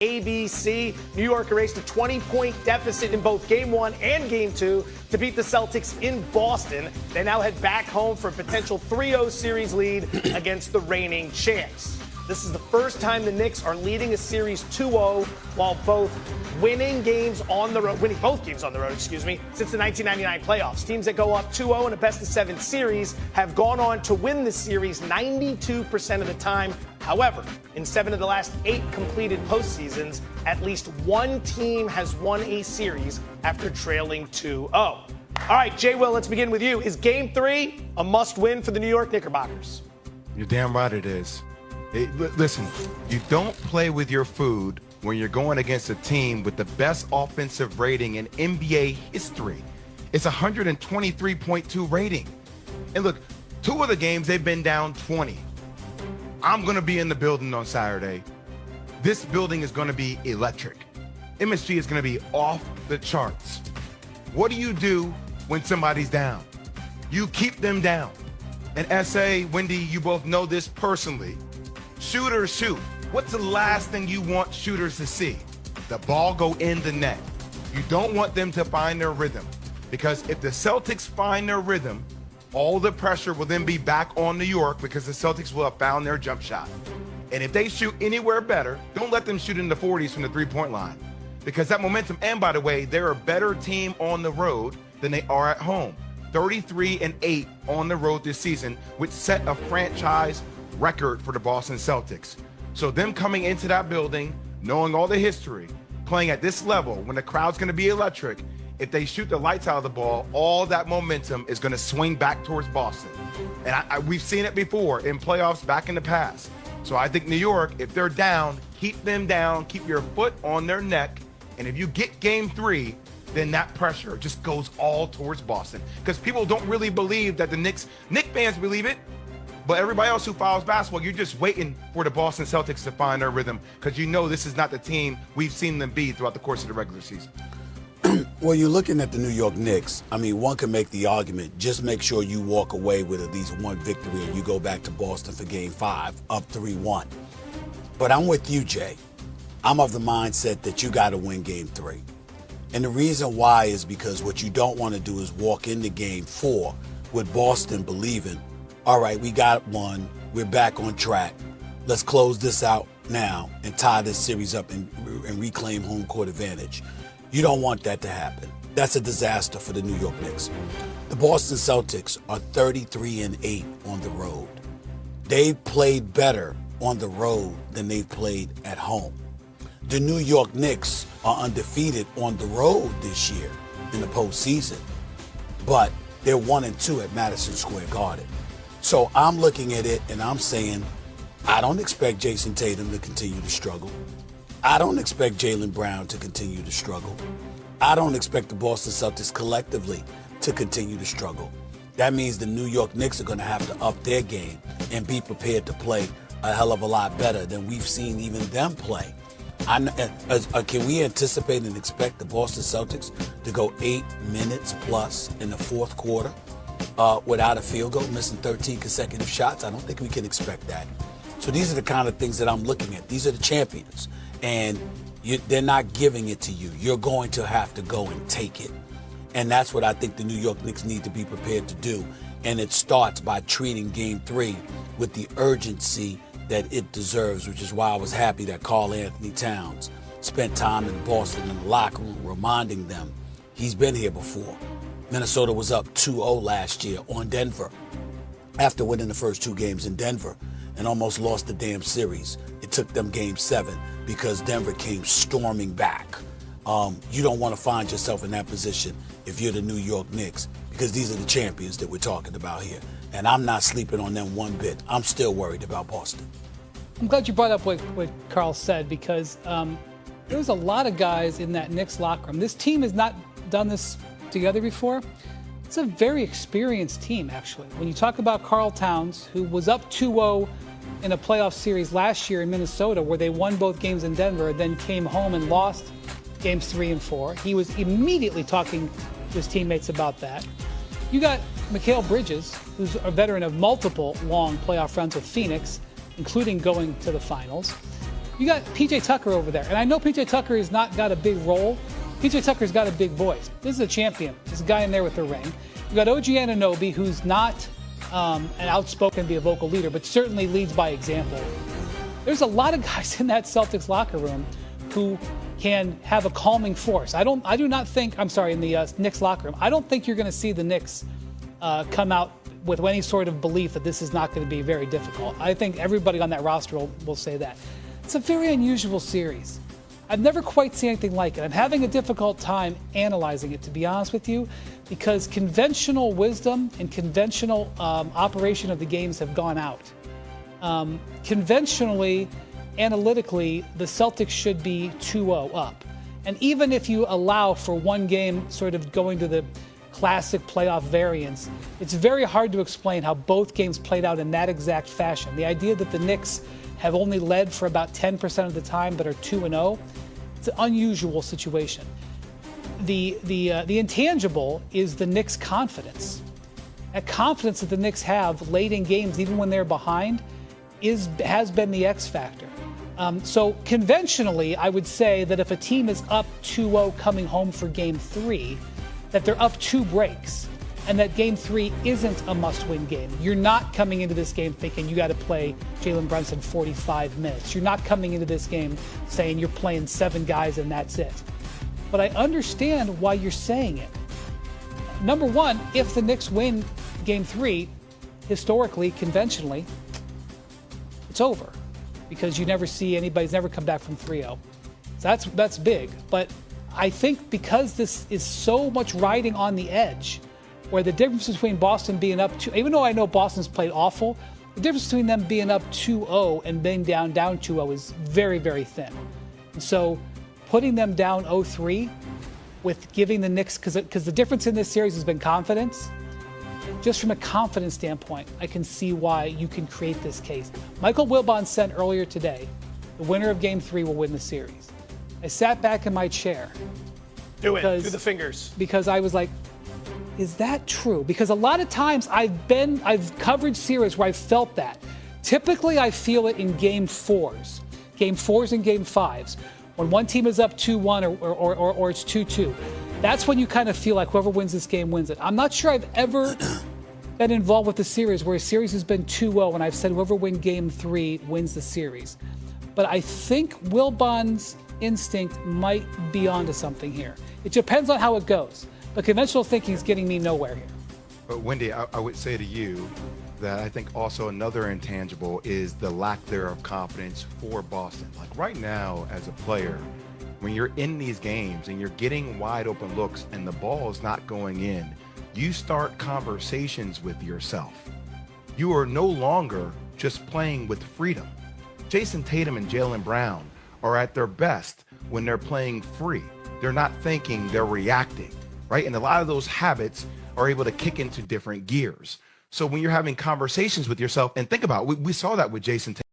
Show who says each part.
Speaker 1: ABC. New York erased a 20-point deficit in both Game 1 and Game 2 to beat the Celtics in Boston. They now head back home for a potential 3-0 series lead against the reigning champs. This is the first time the Knicks are leading a series 2-0 while winning both games on the road, since the 1999 playoffs. Teams that go up 2-0 in a best-of-7 series have gone on to win the series 92% of the time. However, in 7 of the last 8 completed postseasons, at least one team has won a series after trailing 2-0. All right, Jay Will, let's begin with you. Is Game 3 a must-win for the New York Knickerbockers?
Speaker 2: You're damn right it is. Listen, you don't play with your food when you're going against a team with the best offensive rating in NBA history. It's 123.2 rating. And look, 2 of the games, they've been down 20. I'm going to be in the building on Saturday. This building is going to be electric. MSG is going to be off the charts. What do you do when somebody's down? You keep them down. And S.A., Wendy, you both know this personally. Shooters shoot. What's the last thing you want shooters to see? The ball go in the net. You don't want them to find their rhythm, because if the Celtics find their rhythm, all the pressure will then be back on New York, because the Celtics will have found their jump shot. And if they shoot anywhere better, don't let them shoot in the 40s from the three-point line, because that momentum, and by the way, they're a better team on the road than they are at home. 33-8 on the road this season, which set a franchise record for the Boston Celtics. So them coming into that building, knowing all the history, playing at this level when the crowd's going to be electric, if they shoot the lights out of the ball, all that momentum is going to swing back towards Boston. And we've seen it before in playoffs back in the past. So I think New York, if they're down, keep them down, keep your foot on their neck. And if you get Game 3, then that pressure just goes all towards Boston. Because people don't really believe that the Knicks fans believe it, but everybody else who follows basketball, you're just waiting for the Boston Celtics to find their rhythm, because you know this is not the team we've seen them be throughout the course of the regular season.
Speaker 3: Well, you're looking at the New York Knicks. I mean, one can make the argument, just make sure you walk away with at least one victory and you go back to Boston for Game 5, up 3-1. But I'm with you, Jay. I'm of the mindset that you got to win Game 3. And the reason why is because what you don't want to do is walk into Game 4 with Boston believing, all right, we got one, we're back on track. Let's close this out now and tie this series up and reclaim home court advantage. You don't want that to happen. That's a disaster for the New York Knicks. The Boston Celtics are 33-8 on the road. They've played better on the road than they've played at home. The New York Knicks are undefeated on the road this year in the postseason, but they're 1-2 at Madison Square Garden. So I'm looking at it and I'm saying, I don't expect Jason Tatum to continue to struggle. I don't expect Jaylen Brown to continue to struggle. I don't expect the Boston Celtics collectively to continue to struggle. That means the New York Knicks are going to have to up their game and be prepared to play a hell of a lot better than we've seen even them play. Can we anticipate and expect the Boston Celtics to go 8 minutes plus in the fourth quarter without a field goal, missing 13 consecutive shots? I don't think we can expect that. So these are the kind of things that I'm looking at. These are the champions, and they're not giving it to you. You're going to have to go and take it. And that's what I think the New York Knicks need to be prepared to do. And it starts by treating Game 3 with the urgency that it deserves, which is why I was happy that Karl Anthony Towns spent time in Boston in the locker room reminding them he's been here before. Minnesota was up 2-0 last year on Denver after winning the first 2 games in Denver and almost lost the damn series. It took them Game 7 because Denver came storming back. You don't want to find yourself in that position if you're the New York Knicks, because these are the champions that we're talking about here. And I'm not sleeping on them one bit. I'm still worried about Boston.
Speaker 4: I'm glad you brought up what Karl said, because there's a lot of guys in that Knicks locker room. This team has not done this together before. It's a very experienced team, actually. When you talk about Karl Towns, who was up 2-0 in a playoff series last year in Minnesota, where they won both games in Denver, then came home and lost Games 3 and 4. He was immediately talking to his teammates about that. You got Mikal Bridges, who's a veteran of multiple long playoff runs with Phoenix, including going to the finals. You got PJ Tucker over there, and I know PJ Tucker has not got a big role. PJ Tucker's got a big voice. This is a champion. There's a guy in there with a ring. You got OG Anunoby, who's not an outspoken, be a vocal leader, but certainly leads by example. There's a lot of guys in that Celtics locker room who can have a calming force. In the Knicks locker room, I don't think you're going to see the Knicks come out with any sort of belief that this is not going to be very difficult. I think everybody on that roster will say that. It's a very unusual series. I've never quite seen anything like it. I'm having a difficult time analyzing it, to be honest with you, because conventional wisdom and conventional operation of the games have gone out. Conventionally, analytically, the Celtics should be 2-0 up. And even if you allow for one game sort of going to the classic playoff variance, it's very hard to explain how both games played out in that exact fashion. The idea that the Knicks have only led for about 10% of the time but are 2-0, it's an unusual situation. The intangible is the Knicks' confidence. That confidence that the Knicks have late in games, even when they're behind, has been the X factor. So conventionally, I would say that if a team is up 2-0 coming home for Game 3, that they're up 2 breaks, and that Game 3 isn't a must-win game. You're not coming into this game thinking you got to play Jalen Brunson 45 minutes. You're not coming into this game saying you're playing 7 guys and that's it. But I understand why you're saying it. Number one, if the Knicks win Game 3, historically, conventionally, it's over, because you never see anybody's never come back from 3-0. So that's big. But I think because this is so much riding on the edge, where the difference between Boston being up 2, even though I know Boston's played awful, the difference between them being up 2-0 and being down 2-0 is very, very thin. And so putting them down 0-3 with giving the Knicks, because the difference in this series has been confidence. Just from a confidence standpoint, I can see why you can create this case. Michael Wilbon said earlier today, the winner of Game 3 will win the series. I sat back in my chair.
Speaker 1: Do it, through the fingers.
Speaker 4: Because I was like, is that true? Because a lot of times I've covered series where I've felt that. Typically, I feel it in Game 4s. Game 4s and Game 5s. When one team is up 2-1 or it's 2-2. That's when you kind of feel like whoever wins this game wins it. I'm not sure I've ever been involved with a series where a series has been 2-0 and I've said whoever wins Game 3 wins the series. But I think Wilbon's instinct might be onto something here. It depends on how it goes. But conventional thinking is getting me nowhere here.
Speaker 2: But Wendy, I would say to you that I think also another intangible is the lack thereof confidence for Boston. Like right now, as a player, when you're in these games and you're getting wide open looks and the ball is not going in, you start conversations with yourself. You are no longer just playing with freedom. Jason Tatum and Jaylen Brown are at their best when they're playing free. They're not thinking, they're reacting, right? And a lot of those habits are able to kick into different gears. So when you're having conversations with yourself, and think about it, we saw that with Jason Tatum.